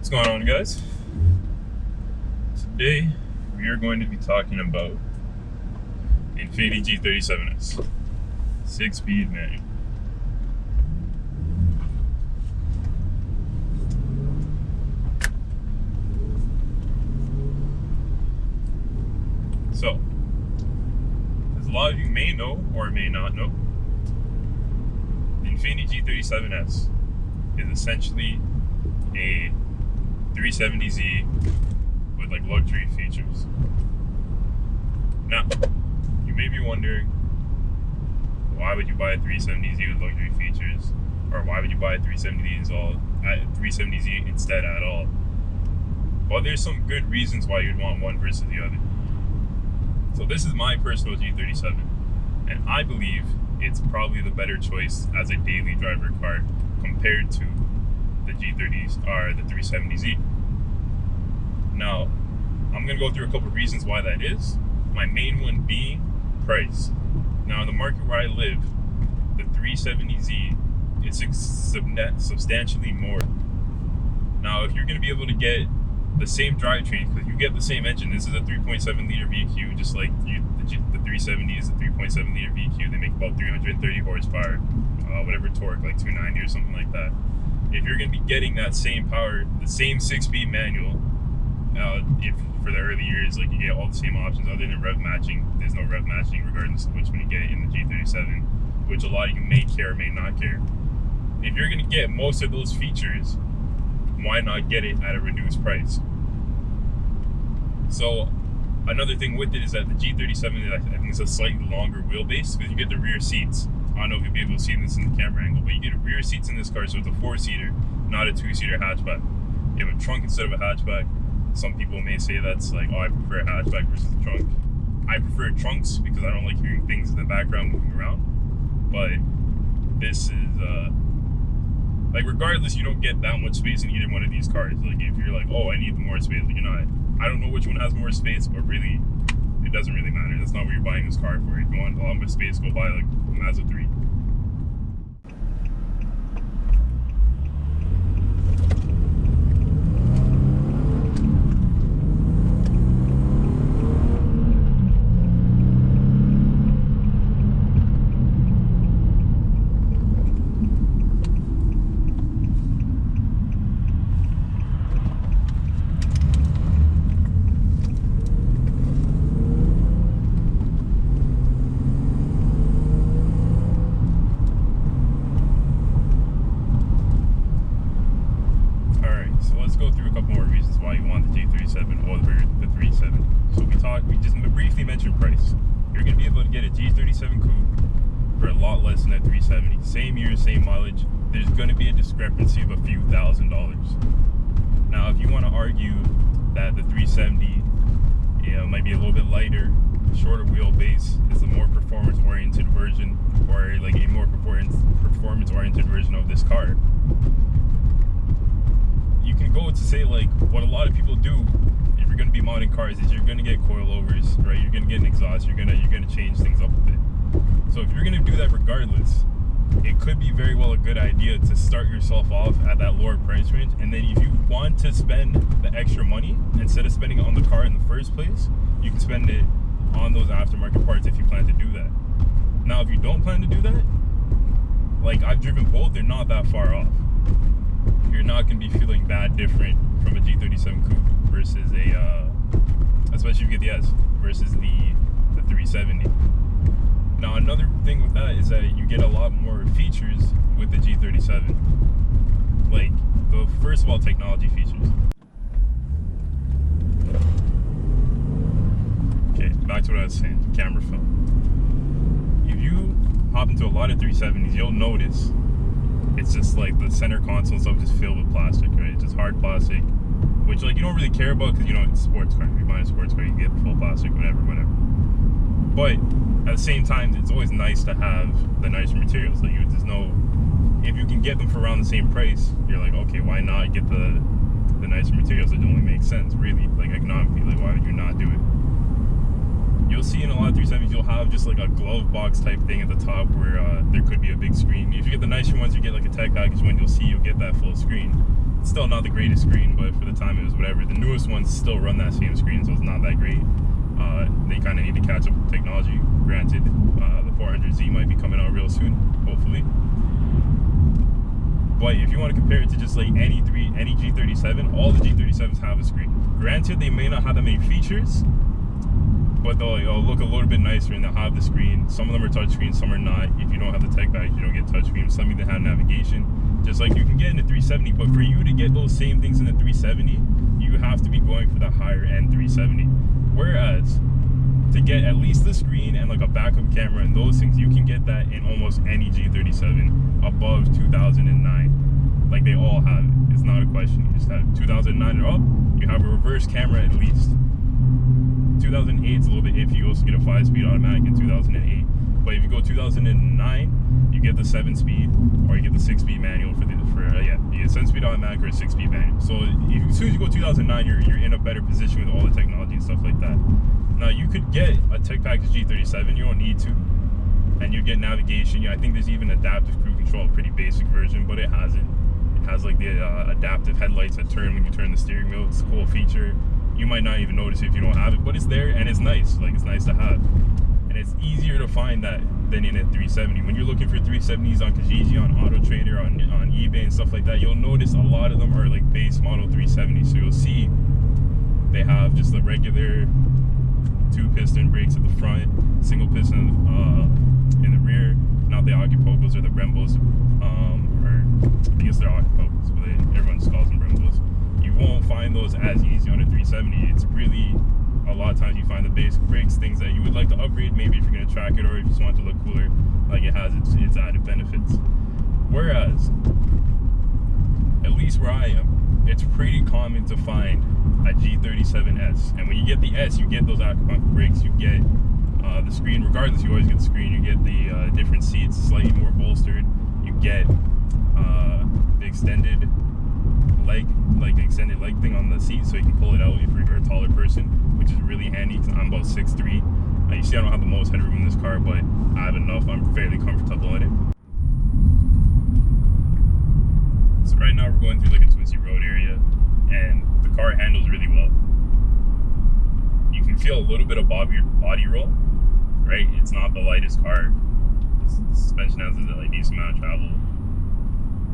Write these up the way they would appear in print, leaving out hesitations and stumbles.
What's going on, guys? Today we are going to be talking about Infiniti G37s, 6-speed manual. So, as a lot of you may know or may not know, the Infiniti G37S is essentially a 370Z with like luxury features. Now, you may be wondering, why would you buy a 370Z with luxury features, or why would you buy a 370Z instead at all? Well, there's some good reasons why you'd want one versus the other. So this is my personal G37, and I believe it's probably the better choice as a daily driver car compared to the G30s or the 370Z. Now, I'm going to go through a couple of reasons why that is. My main one being price. Now, in the market where I live, the 370Z is substantially more. Now, if you're going to be able to get the same drivetrain, because you get the same engine, this is a 3.7 liter VQ, just like the 370 is a 3.7 liter VQ. They make about 330 horsepower, whatever torque, like 290 or something like that. If you're going to be getting that same power, the same 6-speed manual, if for the early years, like you get all the same options other than rev matching. There's no rev matching regardless of which one you get in the G37, which a lot of you may care or may not care. If you're going to get most of those features, why not get it at a reduced price? So another thing with it is that the G37, I think, is a slightly longer wheelbase because you get the rear seats. I don't know if you'll be able to see this in the camera angle, but you get rear seats in this car, so it's a 4-seater, not a 2-seater hatchback. You have a trunk instead of a hatchback. Some people may say that's like, oh, I prefer a hatchback versus a trunk. I prefer trunks because I don't like hearing things in the background moving around. But this is, like, regardless, you don't get that much space in either one of these cars. Like, if you're like, oh, I need more space, like, I don't know which one has more space, but really, it doesn't really matter. That's not what you're buying this car for. If you want a lot more space, go buy like a Mazda 3. Go through a couple more reasons why you want the G37 or the 37. So we just briefly mentioned price. You're going to be able to get a G37 coupe for a lot less than a 370. Same year, same mileage. There's going to be a discrepancy of a few $1,000s. Now, if you want to argue that the 370 might be a little bit lighter, shorter wheelbase, is a more performance-oriented version, or like a more performance-oriented version of this car, you can go to say, like, what a lot of people do if you're going to be modding cars is you're going to get coilovers, right? You're going to get an exhaust. You're going to change things up a bit. So if you're going to do that regardless, it could be very well a good idea to start yourself off at that lower price range, and then if you want to spend the extra money, instead of spending it on the car in the first place, you can spend it on those aftermarket parts if you plan to do that. Now, if you don't plan to do that, like, I've driven both, they're not that far off. You're not going to be feeling that different from a G37 coupe versus especially if you get the S, versus the 370. Now, another thing with that is that you get a lot more features with the G37. Like, first of all, technology features. Okay, back to what I was saying, camera film. If you hop into a lot of 370s, you'll notice it's just like the center console and stuff just filled with plastic, right? It's just hard plastic, which, like, you don't really care about because, it's a sports car. If you're buying a sports car, you can get the full plastic, whatever. But at the same time, it's always nice to have the nicer materials. Like, you just know if you can get them for around the same price, you're like, okay, why not get the nicer materials? It only makes sense, really, like, economically. Like, why would you not do it? You'll see in a lot of 370s, you'll have just like a glove box type thing at the top where there could be a big screen. If you get the nicer ones, you get like a tech package one, you'll get that full screen. Still not the greatest screen, but for the time it was whatever. The newest ones still run that same screen, so it's not that great. They kind of need to catch up with technology. Granted, the 400Z might be coming out real soon, hopefully. But if you want to compare it to just like any G37, all the G37s have a screen. Granted, they may not have that many features, but they'll look a little bit nicer and they'll have the screen. Some of them are touchscreen, some are not. If you don't have the tech package, you don't get touchscreen. Some even have navigation, just like you can get in the 370. But for you to get those same things in the 370, you have to be going for the higher end 370. Whereas to get at least the screen and like a backup camera and those things, you can get that in almost any G37 above 2009. Like they all have it. It's not a question. You just have 2009 or up. You have a reverse camera at least. 2008 is a little bit iffy. You also get a 5-speed automatic in 2008. But if you go 2009, you get the 7-speed or you get the 6-speed manual you get a 7-speed automatic or a 6-speed manual. So as soon as you go 2009, you're in a better position with all the technology and stuff like that. Now you could get a tech package G37. You don't need to, and you get navigation. I think there's even adaptive cruise control, a pretty basic version, but it has it. It has like the adaptive headlights that turn when you turn the steering wheel. It's a cool feature. You might not even notice it if you don't have it, but it's there and it's nice. Like it's nice to have, and it's easier to find that than in a 370. When you're looking for 370s on Kijiji, on Auto Trader, on eBay and stuff like that, you'll notice a lot of them are like base model 370s. So you'll see they have just the regular 2-piston brakes at the front, single piston in the rear, not the Acapulcos or the Brembos, or I guess they're Acapulcos, but everyone just calls them Brembos. You won't find those as easy on a 370. It's really, a lot of times you find the basic brakes, things that you would like to upgrade, maybe if you're going to track it or if you just want it to look cooler, like it has its added benefits. Whereas, at least where I am, it's pretty common to find a G37S, and when you get the S, you get those Acapulco brakes, you get the screen. Regardless, you always get the screen. You get the different seats, slightly more bolstered. You get the extended leg, like the extended leg thing on the seat, so you can pull it out if you're a taller person, which is really handy because I'm about 6'3". You see, I don't have the most headroom in this car, but I have enough. I'm fairly comfortable in it. So right now we're going through like a twisty road area, and the car handles really well. You can feel a little bit of body roll, right? It's not the lightest car. The suspension has a like decent amount of travel,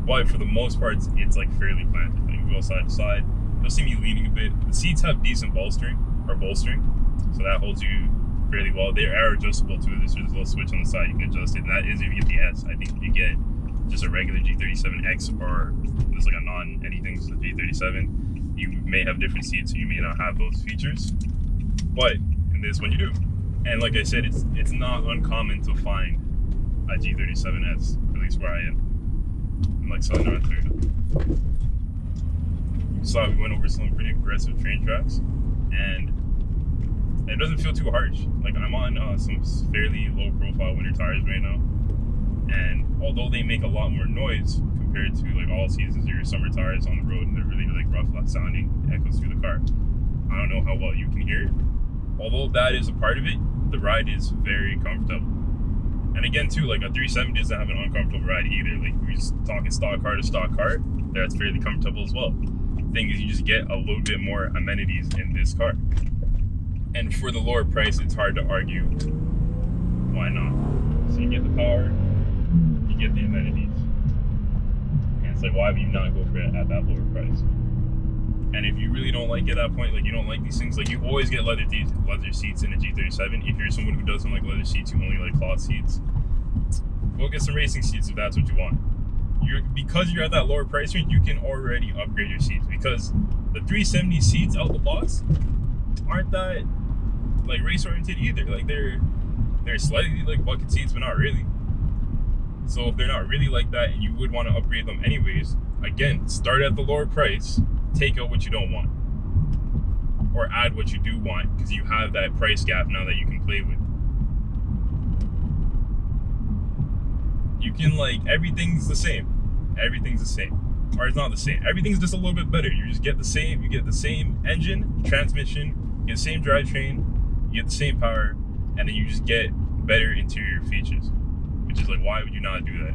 but for the most part, it's like fairly planted. Like you go side to side. You'll see me leaning a bit. The seats have decent bolstering, so that holds you fairly well. They are adjustable too. There's a little switch on the side you can adjust it. And that is if you get the S. I think if you get just a regular G37X or there's like a non-anything to the G37, you may have different seats, so you may not have those features. But in this one you do. And like I said, it's not uncommon to find a G37S, at least where I am. I'm like Southern Ontario. You saw we went over some pretty aggressive train tracks, and it doesn't feel too harsh. Like I'm on some fairly low profile winter tires right now, and although they make a lot more noise compared to like all seasons or your summer tires on the road, and they're really like rough sounding, echoes through the car. I don't know how well you can hear it. Although that is a part of it, the ride is very comfortable. And again too, like a 370 doesn't have an uncomfortable ride either. Like we're just talking stock car to stock car, that's fairly comfortable as well. The thing is, you just get a little bit more amenities in this car. And for the lower price, it's hard to argue why not. So you get the power, you get the amenities. And it's like, why would you not go for it at that lower price? And if you really don't like at that point, like you don't like these things, like you always get leather seats in a G37. If you're someone who doesn't like leather seats, you only like cloth seats, go get some racing seats if that's what you want. Because you're at that lower price range, you can already upgrade your seats, because the 370 seats out the box aren't that like race oriented either. Like they're slightly like bucket seats, but not really. So if they're not really like that and you would want to upgrade them anyways, again, start at the lower price, take out what you don't want, or add what you do want, because you have that price gap now that you can play with. You can, like, everything's the same. Everything's the same. Or it's not the same. Everything's just a little bit better. You just get the same, you get the same engine, transmission, you get the same drivetrain, you get the same power, and then you just get better interior features. Which is like, why would you not do that?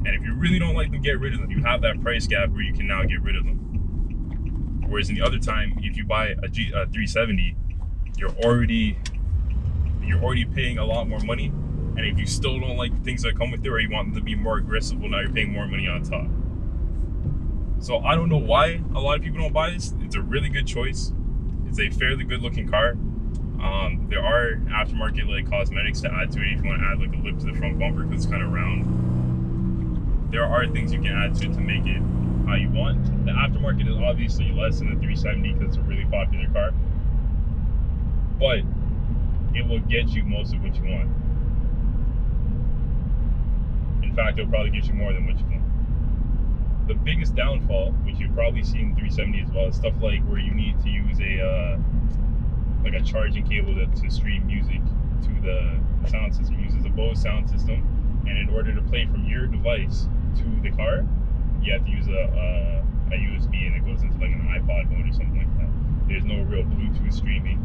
And if you really don't like them, get rid of them. You have that price gap where you can now get rid of them. Whereas in the other time, if you buy a 370, you're already paying a lot more money. And if you still don't like the things that come with it, or you want them to be more aggressive, well, now you're paying more money on top. So I don't know why a lot of people don't buy this. It's a really good choice. It's a fairly good looking car. There are aftermarket like cosmetics to add to it if you want to add like a lip to the front bumper because it's kind of round. There are things you can add to it to make it how you want. The aftermarket is obviously less than the 370 because it's a really popular car, but it will get you most of what you want. In fact, it'll probably get you more than what you want. The biggest downfall, which you've probably seen in 370 as well, is stuff like where you need to use a charging cable to stream music to the sound system. It uses a Bose sound system, and in order to play from your device to the car, you have to use a USB, and it goes into like an iPod mode or something like that. There's no real Bluetooth streaming.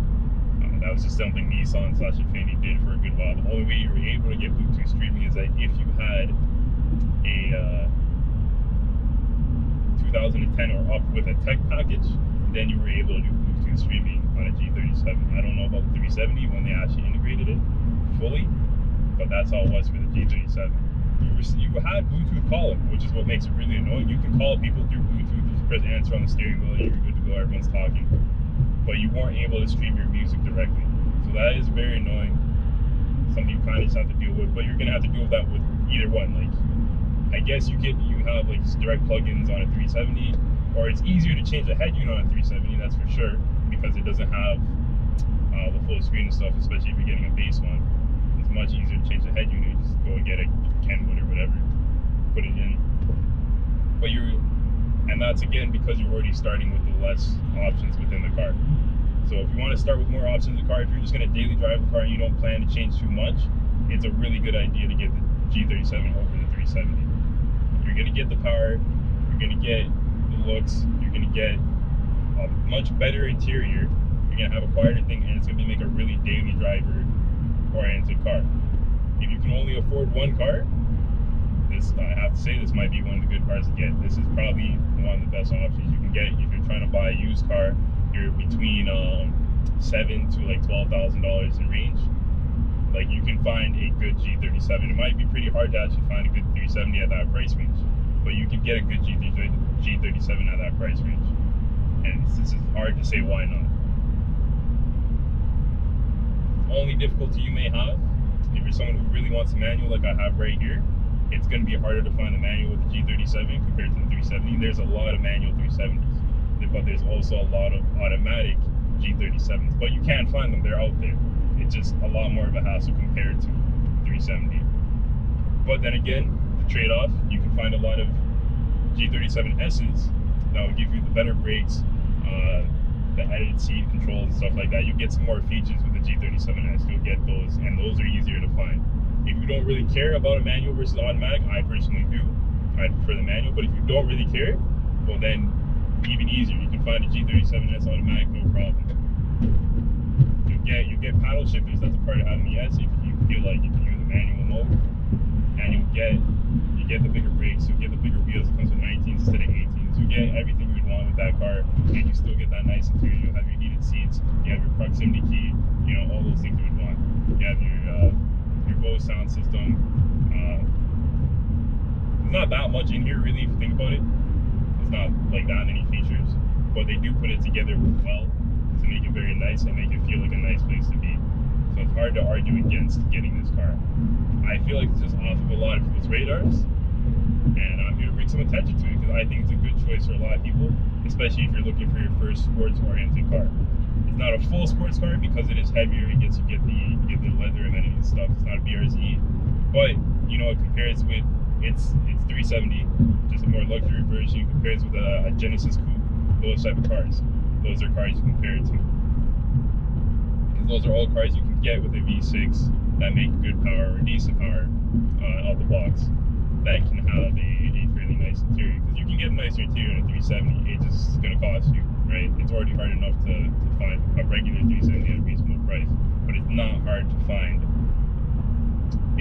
That was just something Nissan / Infiniti did for a good while. The only way you were able to get Bluetooth streaming is that if you had a 2010 or up with a tech package, then you were able to do Bluetooth streaming on a G37. I don't know about the 370 when they actually integrated it fully, but that's how it was for the G37. You had Bluetooth calling, which is what makes it really annoying. You can call people through Bluetooth, just press answer on the steering wheel, and you're good to go, everyone's talking. But you weren't able to stream your music directly. So that is very annoying. Something you kind of just have to deal with, but you're gonna have to deal with that with either one. Like, I guess you have like just direct plugins on a 370, or it's easier to change the head unit on a 370, that's for sure, because it doesn't have the full screen and stuff, especially if you're getting a base one. It's much easier to change the head unit. Just go and get a Kenwood or whatever, put it in. And that's again because you're already starting with the less options within the car. So if you want to start with more options in the car, if you're just going to daily drive the car and you don't plan to change too much, it's a really good idea to get the G37 over the 370. You're going to get the power, you're going to get the looks, you're going to get a much better interior, you're going to have a quieter thing, and it's going to make a really daily driver oriented car. If you can only afford one car, I have to say this might be one of the good cars to get. This is probably one of the best options you can get if you're trying to buy a used car. You're between $7,000 to like $12,000 in range. Like, you can find a good G37. It might be pretty hard to actually find a good 370 at that price range, but you can get a good G37 at that price range. And this is hard to say why not. The only difficulty you may have, if you're someone who really wants a manual like I have right here, it's going to be harder to find a manual with the G37 compared to the 370. There's a lot of manual 370s, but there's also a lot of automatic G37s. But you can find them, they're out there. It's just a lot more of a hassle compared to 370. But then again, the trade-off, you can find a lot of G37Ss that will give you the better brakes, the edited seat controls and stuff like that. You get some more features with the G37S. You'll get those, and those are easier to find. If you don't really care about a manual versus automatic, I personally do. I prefer the manual, but if you don't really care, well then, even easier. You can find a G37S automatic, no problem. You get paddle shifters, that's a part of having the S if you feel like you can use a manual mode. And you get the bigger brakes, you get the bigger wheels, it comes with 19s instead of 18s. You get everything you'd want with that car, and you still get that nice interior. You have your heated seats, you have your proximity key, you know, all those things you would want. You have your Bose sound system. There's not that much in here really if you think about it. It's not like that many features, but they do put it together well to make it very nice and make it feel like a nice place to be. So it's hard to argue against getting this car. I feel like it's just off of a lot of people's radars, and I'm here to bring some attention to it because I think it's a good choice for a lot of people, especially if you're looking for your first sports-oriented car. It's not a full sports car because it is heavier. You get the leather amenities and stuff. It's not a BRZ, but you know, it compares with it's 370, just a more luxury version. It compares with a Genesis Coupe, those type of cars. Those are cars you compare it to, because those are all cars you can get with a V6 that make good power or decent power out the box. That can have a fairly nice interior, because you can get a nicer interior in a 370. It's just going to cost you, right? It's already hard enough to find a regular 370 at a reasonable price, but it's not hard to find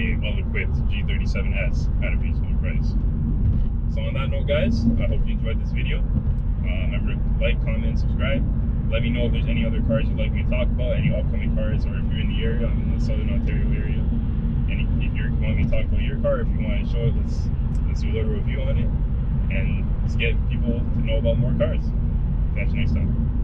a a well-equipped G37S at a reasonable price. So on that note, guys, I hope you enjoyed this video. Remember to like, comment, subscribe. Let me know if there's any other cars you'd like me to talk about, any upcoming cars, or if you're in the area, I'm in the Southern Ontario area. And if you want me to talk about your car, if you want to show it, let's do a little review on it, and let's get people to know about more cars. Catch you next time.